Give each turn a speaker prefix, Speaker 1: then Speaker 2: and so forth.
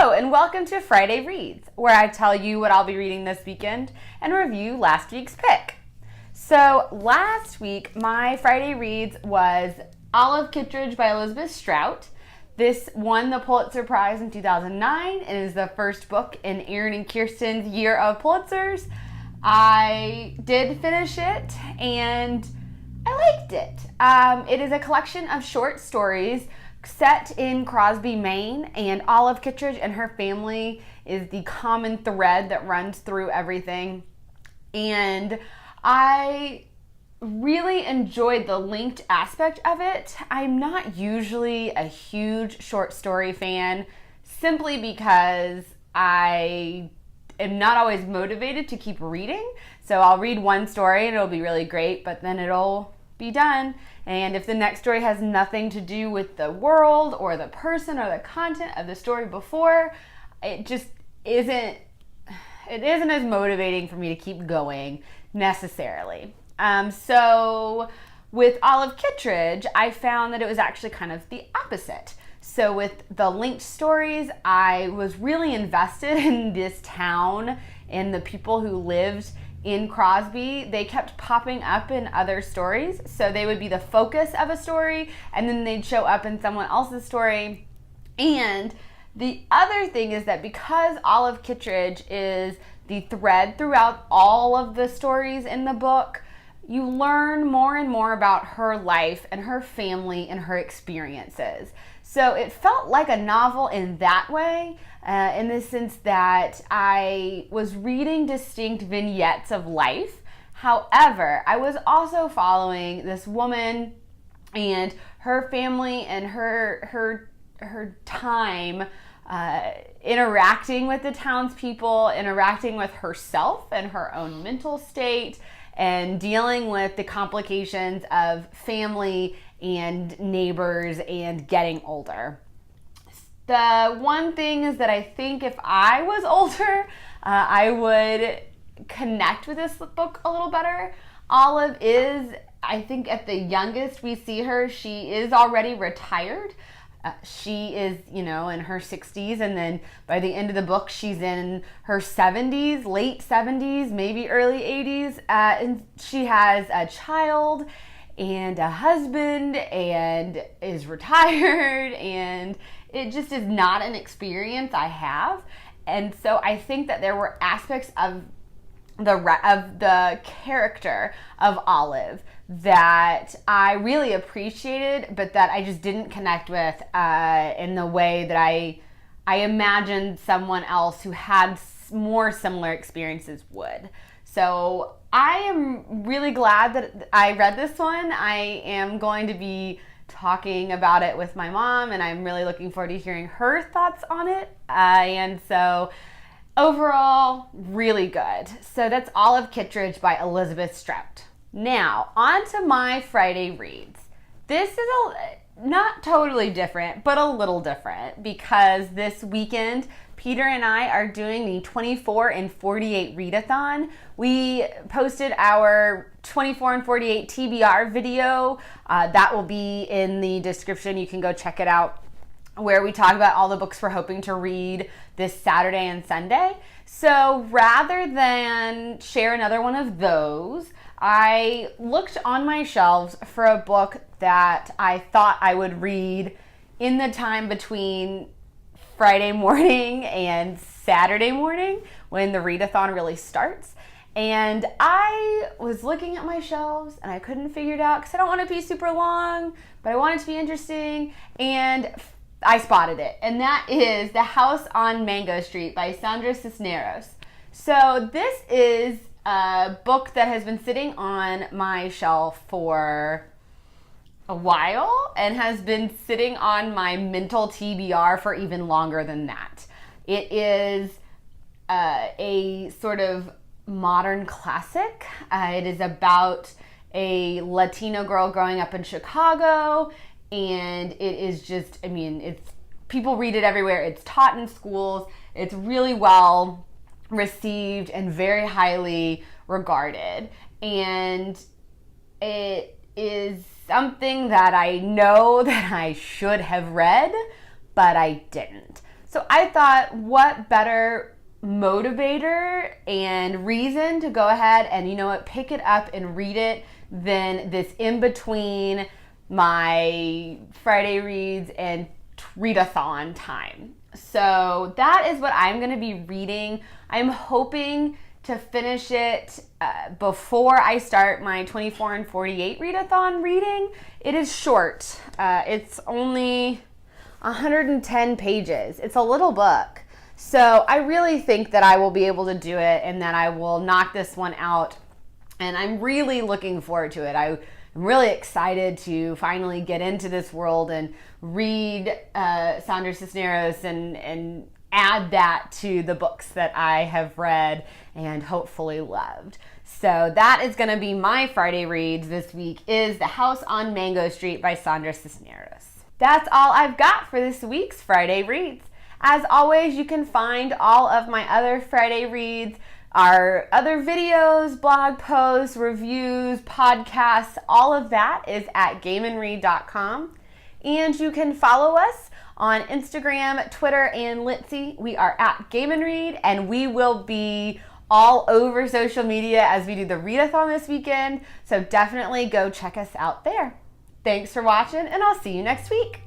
Speaker 1: Hello and welcome to Friday Reads, where I tell you what I'll be reading this weekend and review last week's pick. So last week, my Friday Reads was Olive Kitteridge by Elizabeth Strout. This won the Pulitzer Prize in 2009 and is the first book in Aaron and Kirsten's year of Pulitzers. I did finish it and I liked it. It is a collection of short stories set in Crosby, Maine, and Olive Kitteridge and her family is the common thread that runs through everything. And I really enjoyed the linked aspect of it. I'm not usually a huge short story fan simply because I am not always motivated to keep reading. So I'll read one story and it'll be really great, but then it'll be done. And if the next story has nothing to do with the world or the person or the content of the story before, it just isn't as motivating for me to keep going necessarily. So with Olive Kitteridge, I found that it was actually kind of the opposite. So with the linked stories, I was really invested in this town and the people who lived in Crosby. They kept popping up in other stories. So they would be the focus of a story and then they'd show up in someone else's story. And the other thing is that because Olive Kitteridge is the thread throughout all of the stories in the book, you learn more and more about her life and her family and her experiences. So it felt like a novel in that way, in the sense that I was reading distinct vignettes of life. However, I was also following this woman and her family and her time interacting with the townspeople, interacting with herself and her own mental state, and dealing with the complications of family and neighbors and getting older. The one thing is that I think if I was older, I would connect with this book a little better. Olive is, I think at the youngest we see her, she is already retired. She is, in her 60s, and then by the end of the book, she's in her 70s, late 70s, maybe early 80s, and she has a child and a husband and is retired, and it just is not an experience I have. And so I think that there were aspects of the character of Olive that I really appreciated, but that I just didn't connect with in the way that I imagined someone else who had more similar experiences would. So I am really glad that I read this one. I am going to be talking about it with my mom, and I'm really looking forward to hearing her thoughts on it. And so overall, really good. So that's Olive Kitteridge by Elizabeth Strout. Now, on to my Friday reads. This is not totally different, but a little different because this weekend, Peter and I are doing the 24 and 48 readathon. We posted our 24 and 48 TBR video. That will be in the description. You can go check it out, where we talk about all the books we're hoping to read this Saturday and Sunday. So rather than share another one of those, I looked on my shelves for a book that I thought I would read in the time between Friday morning and Saturday morning when the readathon really starts. And I was looking at my shelves and I couldn't figure it out because I don't want it to be super long, but I want it to be interesting. And I spotted it, and that is The House on Mango Street by Sandra Cisneros. So this is a book that has been sitting on my shelf for a while and has been sitting on my mental TBR for even longer than that. It is a sort of modern classic. It is about a Latino girl growing up in Chicago. And it is just, it's people read it everywhere. It's taught in schools. It's really well received and very highly regarded. And it is something that I know that I should have read, but I didn't. So I thought, what better motivator and reason to go ahead and, you know what, pick it up and read it than this in between my Friday reads and readathon time. So that is what I'm going to be reading. I'm hoping to finish it before I start my 24 and 48 readathon reading. It is short. It's only 110 pages. It's a little book. So I really think that I will be able to do it and that I will knock this one out. And I'm really looking forward to it. I'm really excited to finally get into this world and read Sandra Cisneros and add that to the books that I have read and hopefully loved. So that is going to be my Friday reads this week, is The House on Mango Street by Sandra Cisneros. That's all I've got for this week's Friday reads. As always, you can find all of my other Friday reads, our other videos, blog posts, reviews, podcasts, all of that is at gameandread.com. And you can follow us on Instagram, Twitter, and Litzy. We are at gameandread, and we will be all over social media as we do the readathon this weekend. So definitely go check us out there. Thanks for watching, and I'll see you next week.